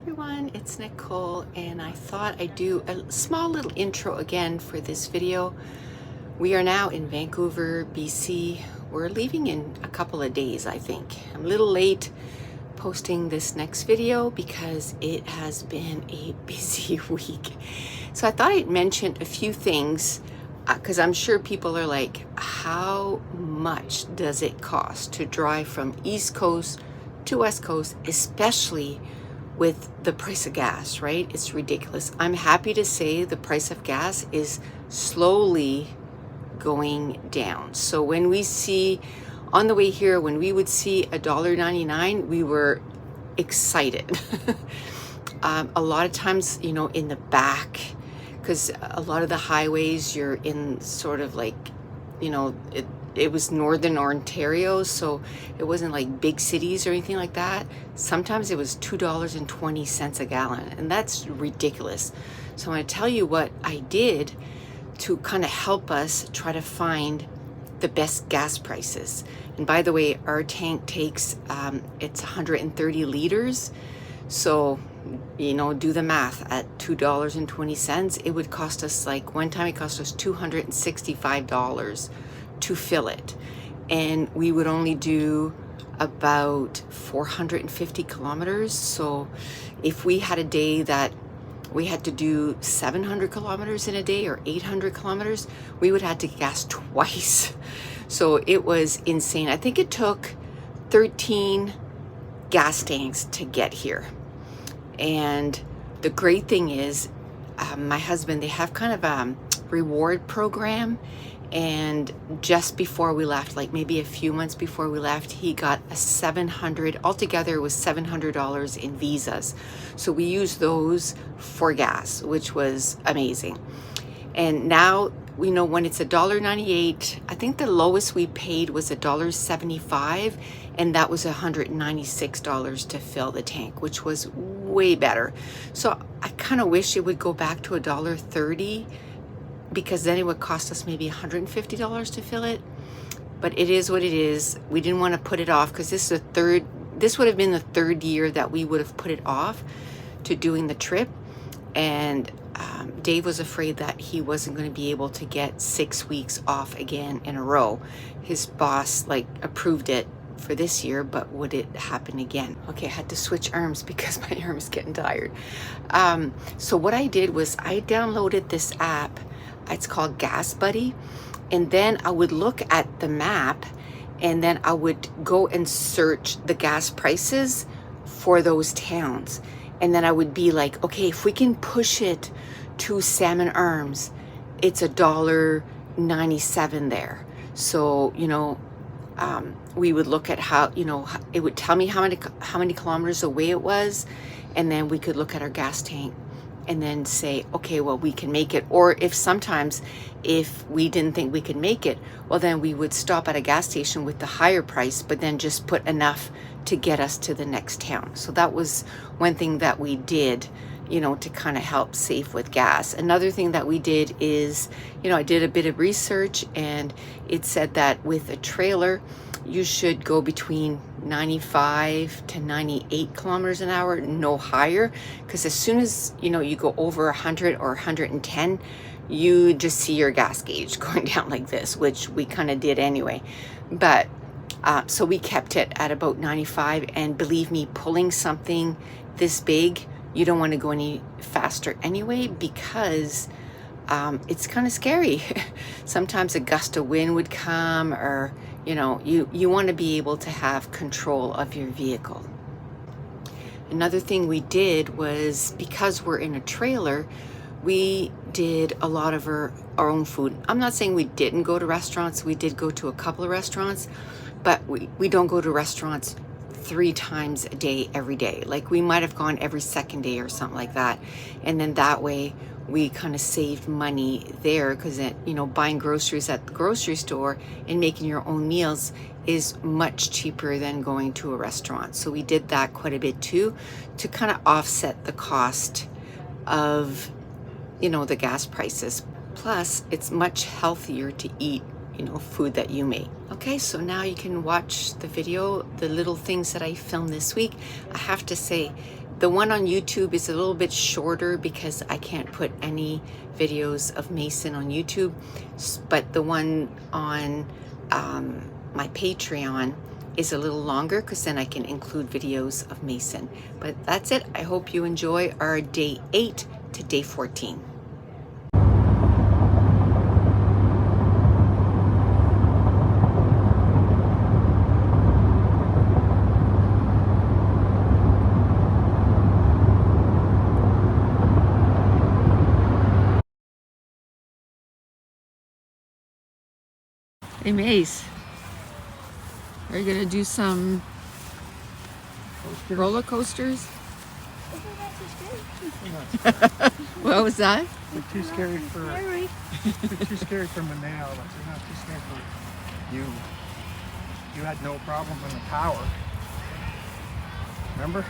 everyone, it's Nicole, and I thought I'd do a small little intro again for this video. We are now in Vancouver, BC. We're leaving in a couple of days, I think. I'm a little late posting this next video because it has been a busy week. So I thought I'd mention a few things because I'm sure people are like, how much does it cost to drive from East Coast to West Coast, especially with the price of gas, right? It's ridiculous. I'm happy to say the price of gas is slowly going down. So when we see on the way here, when we would see $1.99, we were excited. A lot of times, you know, in the back, because a lot of the highways, you're in sort of like, you know, it was northern Ontario, so it wasn't like big cities or anything like that. Sometimes it was $2.20 a gallon, and that's ridiculous. So I'm going to tell you what I did to kind of help us try to find the best gas prices. And by the way, our tank takes, it's 130 liters. So, you know, do the math at $2.20. It would cost us, like one time it cost us $265 to fill it, and we would only do about 450 kilometers. So if we had a day that we had to do 700 kilometers in a day or 800 kilometers, we would have to gas twice. So it was insane. I think it took 13 gas tanks to get here. And the great thing is, my husband, they have kind of a reward program. And just before we left, like maybe a few months before we left, he got a altogether it was $700 in visas. So we used those for gas, which was amazing. And now we know when it's $1.98, I think the lowest we paid was $1.75, and that was $196 to fill the tank, which was way better. So I kind of wish it would go back to $1.30, because then it would cost us maybe $150 to fill it. But it is what it is. We didn't want to put it off because this would have been the third year that we would have put it off to doing the trip. And Dave was afraid that he wasn't going to be able to get 6 weeks off again in a row. His boss approved it for this year, but would it happen again? Okay, I had to switch arms because my arm is getting tired. So what I did was I downloaded this app. It's called Gas Buddy. And then I would look at the map, and then I would go and search the gas prices for those towns. And then I would be like, okay, if we can push it to Salmon Arms, it's $1.97 there. So, you know, we would look at how, you know, it would tell me how many kilometers away it was. And then we could look at our gas tank and then say, okay, well, we can make it. Or sometimes if we didn't think we could make it, well, then we would stop at a gas station with the higher price, but then just put enough to get us to the next town. So that was one thing that we did, you know, to kind of help save with gas. Another thing that we did is, you know, I did a bit of research, and it said that with a trailer, you should go between 95 to 98 kilometers an hour, no higher, because as soon as, you know, you go over 100 or 110, you just see your gas gauge going down like this, which we kind of did anyway. But so we kept it at about 95, and believe me, pulling something this big, you don't want to go any faster anyway, because it's kind of scary. Sometimes a gust of wind would come, or, you know, you want to be able to have control of your vehicle. Another thing we did was, because we're in a trailer, we did a lot of our own food. I'm not saying we didn't go to restaurants. We did go to a couple of restaurants, but we don't go to restaurants 3 times a day every day. Like we might have gone every second day or something like that. And then that way we kind of saved money there, because, you know, buying groceries at the grocery store and making your own meals is much cheaper than going to a restaurant. So we did that quite a bit too, to kind of offset the cost of, you know, the gas prices. Plus, it's much healthier to eat, you know, food that you make. Okay, so now you can watch the video, the little things that I filmed this week. I have to say, The one on YouTube is a little bit shorter because I can't put any videos of Mason on YouTube, but the one on my Patreon is a little longer because then I can include videos of Mason. But that's it. I hope you enjoy our day 8 to day 14. Hey Mace, are you gonna do some roller coasters? What was that? They're too scary for they're too scary for Manal, but they're not too scary for you. You had no problem in the tower. Remember?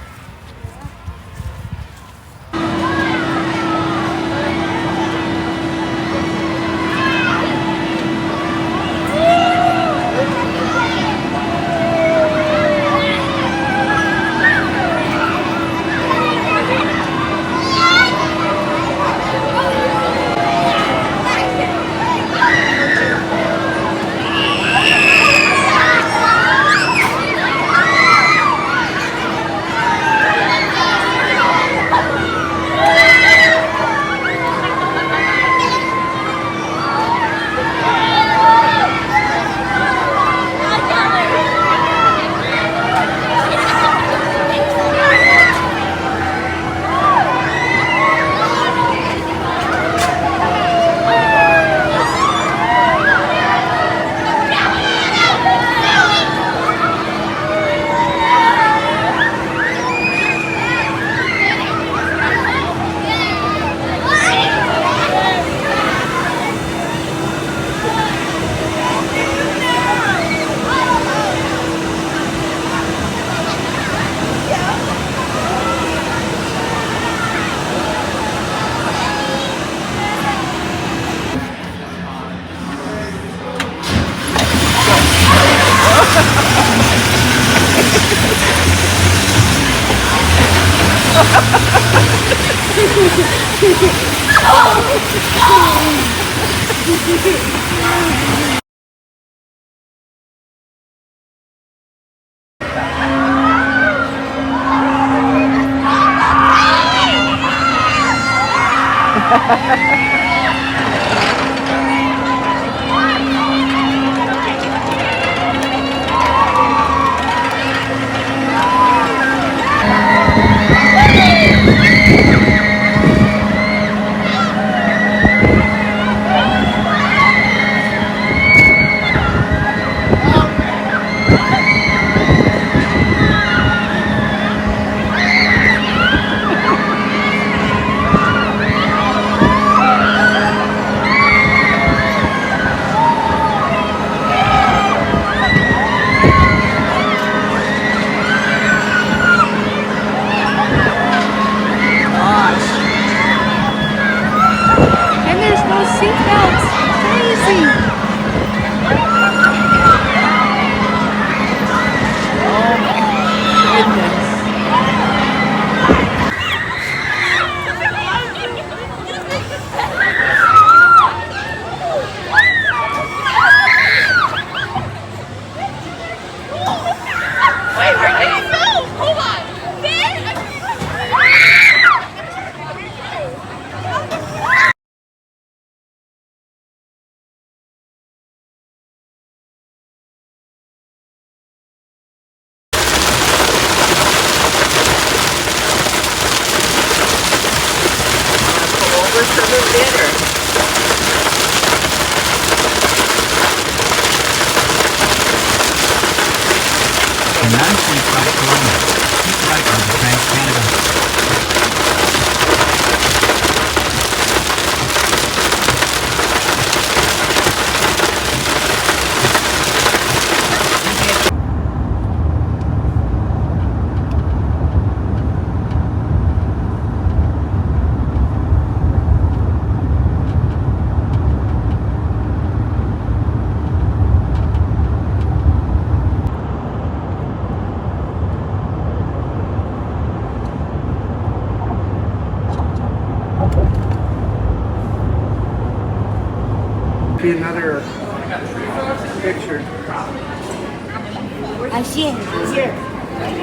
I see it. Here. A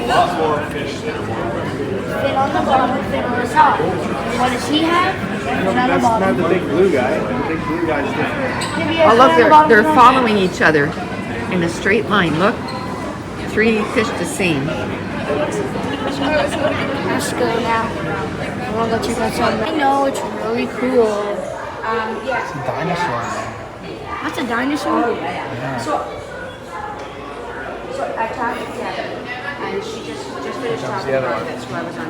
lot more fish that are more regular. Fin on the bottom, fin on the top. What does he have? Fin on the That's bottom. not the big blue guy. The big blue guy's different. Maybe a Oh, look, fin on the bottom, they're fin on the top. following each other in a straight line. Look, 3 fish the same. Let's go now. I want to go check out some. I know, it's really cool. It's a dinosaur, man. That's a dinosaur? Yeah. So I talked to Kevin, and she just finished That was talking the other about one. this while I was on